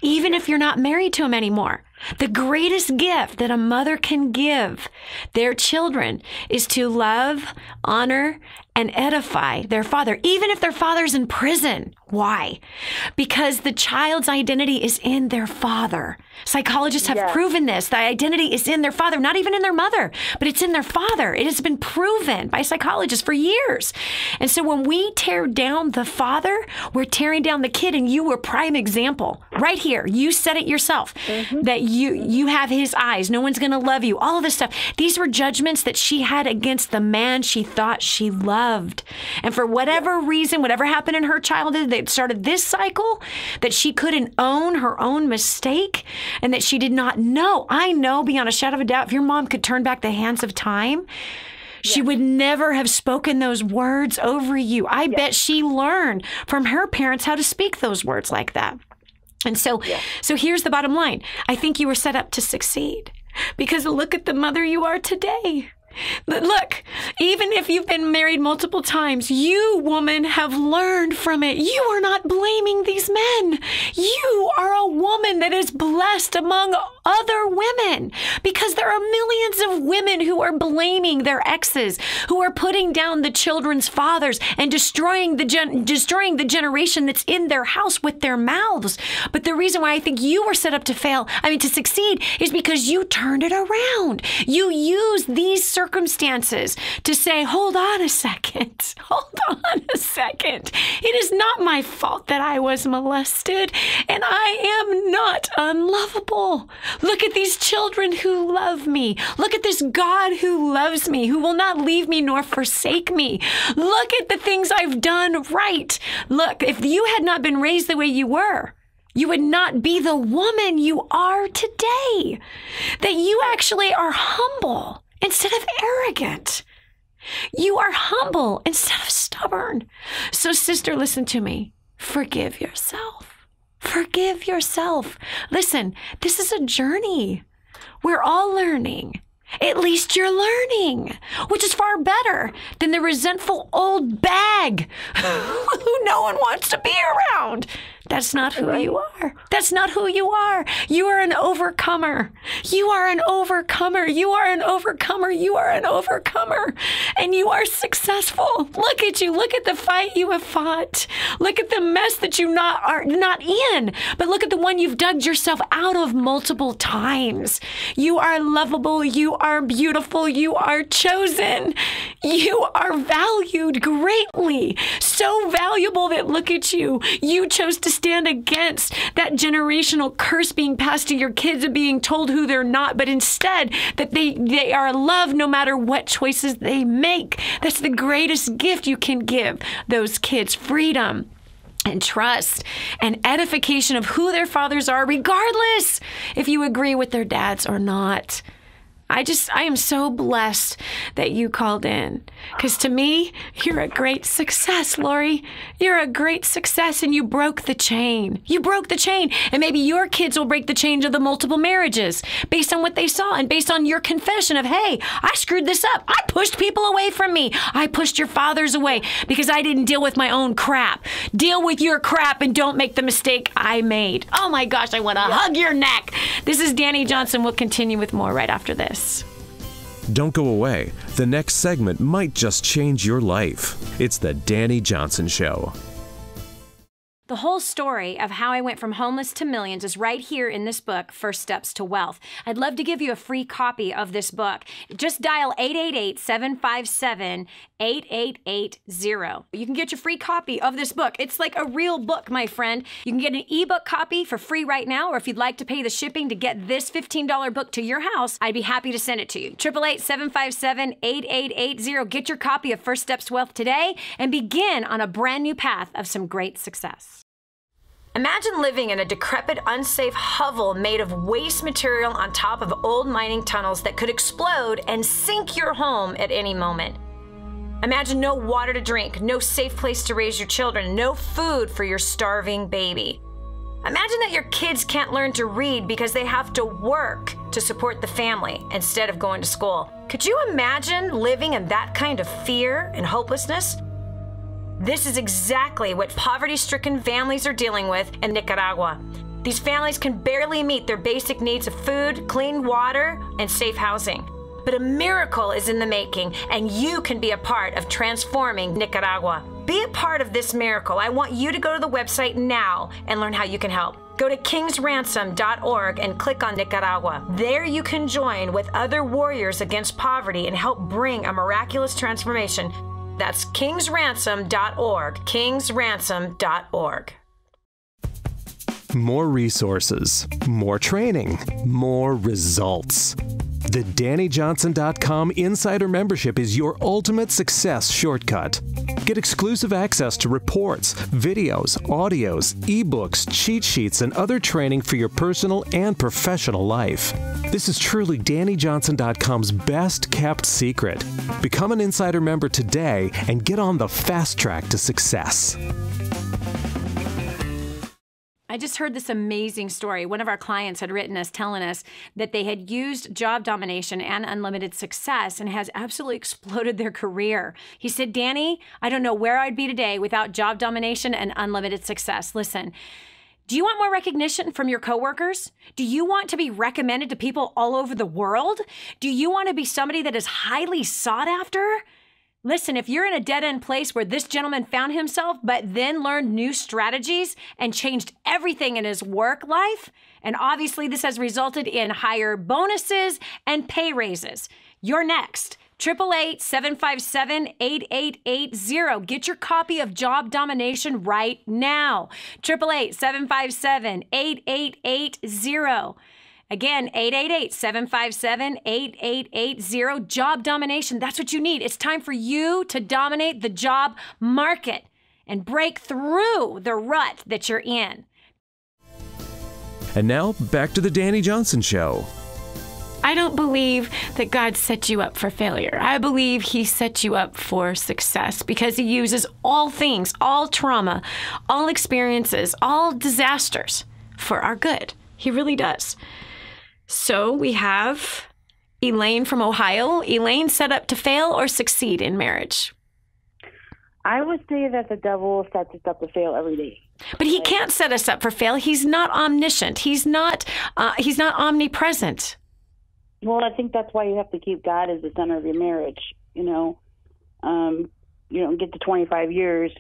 Even if you're not married to him anymore. The greatest gift that a mother can give their children is to love, honor, and edify their father, even if their father's in prison. Why? Because the child's identity is in their father. Psychologists have proven this. The identity is in their father, not even in their mother, but it's in their father. It has been proven by psychologists for years. And so when we tear down the father, we're tearing down the kid. And you were prime example right here. You said it yourself, that you have his eyes. No one's going to love you. All of this stuff. These were judgments that she had against the man she thought she loved. And for whatever reason, whatever happened in her childhood that started this cycle, that she couldn't own her own mistake and that she did not know. I know beyond a shadow of a doubt, if your mom could turn back the hands of time, she would never have spoken those words over you. I bet she learned from her parents how to speak those words like that. And so here's the bottom line. I think you were set up to succeed because look at the mother you are today. Look, even if you've been married multiple times, you, woman, have learned from it. You are not blaming these men. You are a woman that is blessed among other women, because there are millions of women who are blaming their exes, who are putting down the children's fathers and destroying the generation that's in their house with their mouths. But the reason why I think you were set up to to succeed, is because you turned it around. You used these circumstances to say, hold on a second. Hold on a second. It is not my fault that I was molested, and I am not unlovable. Look at these children who love me. Look at this God who loves me, who will not leave me nor forsake me. Look at the things I've done right. Look, if you had not been raised the way you were, you would not be the woman you are today. That you actually are humble instead of arrogant. You are humble instead of stubborn. So, sister, listen to me. Forgive yourself. Forgive yourself. Listen, this is a journey. We're all learning. At least you're learning, which is far better than the resentful old bag who no one wants to be around. That's not who you are. That's not who you are. You are an overcomer. You are an overcomer. You are an overcomer. You are an overcomer. And you are successful. Look at you. Look at the fight you have fought. Look at the mess that you are not in. But look at the one you've dug yourself out of multiple times. You are lovable. You are beautiful. You are chosen. You are valued greatly. So valuable that, look at you. You chose to stand against that generational curse being passed to your kids of being told who they're not, but instead that they are loved no matter what choices they make. That's the greatest gift you can give those kids: freedom and trust and edification of who their fathers are, regardless if you agree with their dads or not. I am so blessed that you called in, because to me, you're a great success, Lori. You're a great success, and you broke the chain. You broke the chain, and maybe your kids will break the chain of the multiple marriages based on what they saw and based on your confession of, hey, I screwed this up. I pushed people away from me. I pushed your fathers away because I didn't deal with my own crap. Deal with your crap and don't make the mistake I made. Oh my gosh, I want to hug your neck. This is Dani Johnson. We'll continue with more right after this. Don't go away. The next segment might just change your life. It's the Dani Johnson Show. The whole story of how I went from homeless to millions is right here in this book, First Steps to Wealth. I'd love to give you a free copy of this book. Just dial 888-757-8880. You can get your free copy of this book. It's like a real book, my friend. You can get an ebook copy for free right now, or if you'd like to pay the shipping to get this $15 book to your house, I'd be happy to send it to you. 888-757-8880. Get your copy of First Steps to Wealth today and begin on a brand new path of some great success. Imagine living in a decrepit, unsafe hovel made of waste material on top of old mining tunnels that could explode and sink your home at any moment. Imagine no water to drink, no safe place to raise your children, no food for your starving baby. Imagine that your kids can't learn to read because they have to work to support the family instead of going to school. Could you imagine living in that kind of fear and hopelessness? This is exactly what poverty-stricken families are dealing with in Nicaragua. These families can barely meet their basic needs of food, clean water, and safe housing. But a miracle is in the making, and you can be a part of transforming Nicaragua. Be a part of this miracle. I want you to go to the website now and learn how you can help. Go to kingsransom.org and click on Nicaragua. There you can join with other warriors against poverty and help bring a miraculous transformation. That's kingsransom.org, kingsransom.org. More resources, more training, more results. The DaniJohnson.com Insider Membership is your ultimate success shortcut. Get exclusive access to reports, videos, audios, ebooks, cheat sheets, and other training for your personal and professional life. This is truly DaniJohnson.com's best kept secret. Become an Insider member today and get on the fast track to success. I just heard this amazing story. One of our clients had written us telling us that they had used job domination and unlimited success and has absolutely exploded their career. He said, Dani, I don't know where I'd be today without job domination and unlimited success. Listen, Do you want more recognition from your coworkers? Do you want to be recommended to people all over the world? Do you want to be somebody that is highly sought after? Listen, if you're in a dead-end place where this gentleman found himself, but then learned new strategies and changed everything in his work life, and obviously this has resulted in higher bonuses and pay raises, you're next. 888-757-8880. Get your copy of Job Domination right now. 888-757-8880. Again, 888-757-8880. Job domination. That's what you need. It's time for you to dominate the job market and break through the rut that you're in. And now, back to the Dani Johnson Show. I don't believe that God set you up for failure. I believe he set you up for success because he uses all things, all trauma, all experiences, all disasters for our good. He really does. So we have Elaine from Ohio. Elaine, set up to fail or succeed in marriage? I would say that the devil sets us up to fail every day. But he can't set us up for fail. He's not omniscient. He's not omnipresent. Well, I think that's why you have to keep God as the center of your marriage. You don't get to 25 years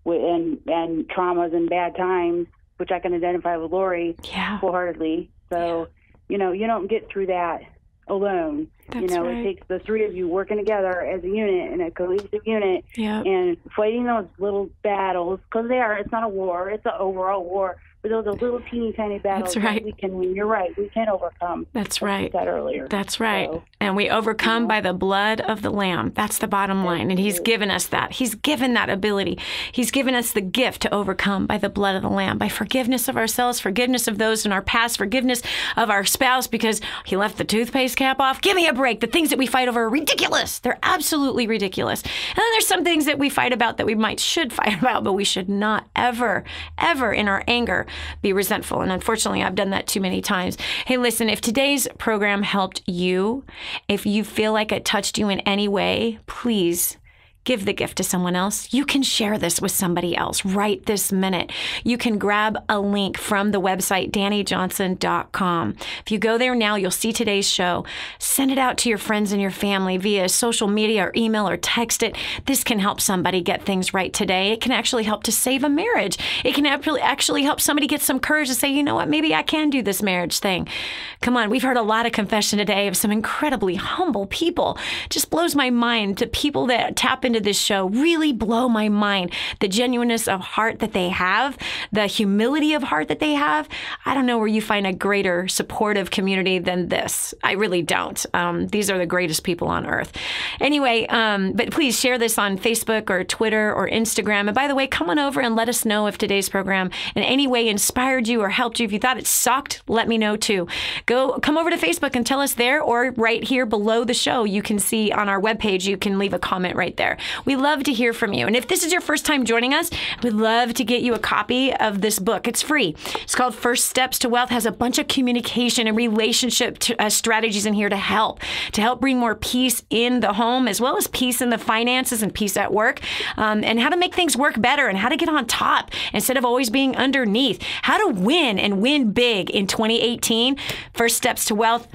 and traumas and bad times, which I can identify with Lori wholeheartedly. So, you don't get through that alone. That's right. It takes the three of you working together as a unit, and a cohesive unit, and fighting those little battles, because it's not a war, it's an overall war. But those are little teeny tiny battles that we can win. You're right. We can overcome. That's right. Like you said earlier. That's right. So, and we overcome by the blood of the Lamb. That's the bottom line. And he's given us that. He's given that ability. He's given us the gift to overcome by the blood of the Lamb, by forgiveness of ourselves, forgiveness of those in our past, forgiveness of our spouse because he left the toothpaste cap off. Give me a break. The things that we fight over are ridiculous. They're absolutely ridiculous. And then there's some things that we fight about that we should fight about, but we should not ever in our anger be resentful. And unfortunately, I've done that too many times. Hey, listen, if today's program helped you, if you feel like it touched you in any way, please give the gift to someone else. You can share this with somebody else right this minute. You can grab a link from the website, DaniJohnson.com. If you go there now, you'll see today's show. Send it out to your friends and your family via social media or email or text it. This can help somebody get things right today. It can actually help to save a marriage. It can actually help somebody get some courage to say, you know what, maybe I can do this marriage thing. Come on, we've heard a lot of confession today of some incredibly humble people. Just blows my mind. The people that tap into this show really blow my mind. The genuineness of heart that they have, the humility of heart that they have. I don't know where you find a greater supportive community than this. I really don't. These are the greatest people on earth. Anyway, but please share this on Facebook or Twitter or Instagram. And by the way, come on over and let us know if today's program in any way inspired you or helped you. If you thought it sucked, let me know too. Come over to Facebook and tell us there, or right here below the show, you can see on our webpage, you can leave a comment right there. We love to hear from you. And if this is your first time joining us, we'd love to get you a copy of this book. It's free. It's called First Steps to Wealth. It has a bunch of communication and relationship strategies in here to help bring more peace in the home, as well as peace in the finances and peace at work, and how to make things work better and how to get on top instead of always being underneath, how to win and win big in 2018. First Steps to Wealth.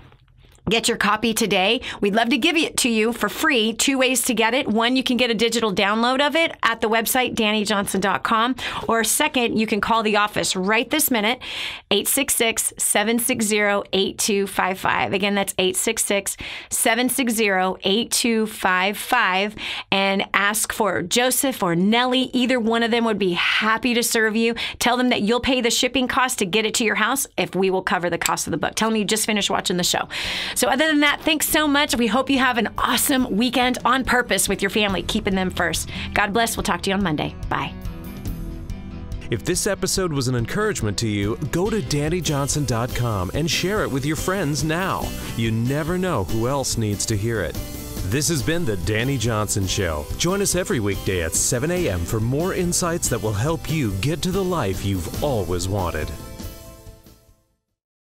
Get your copy today. We'd love to give it to you for free. 2 ways to get it. One, you can get a digital download of it at the website, DaniJohnson.com. Or second, you can call the office right this minute, 866-760-8255. Again, that's 866-760-8255. And ask for Joseph or Nellie. Either one of them would be happy to serve you. Tell them that you'll pay the shipping cost to get it to your house if we will cover the cost of the book. Tell them you just finished watching the show. So other than that, thanks so much. We hope you have an awesome weekend on purpose with your family, keeping them first. God bless. We'll talk to you on Monday. Bye. If this episode was an encouragement to you, go to DaniJohnson.com and share it with your friends now. You never know who else needs to hear it. This has been The Dani Johnson Show. Join us every weekday at 7 a.m. for more insights that will help you get to the life you've always wanted.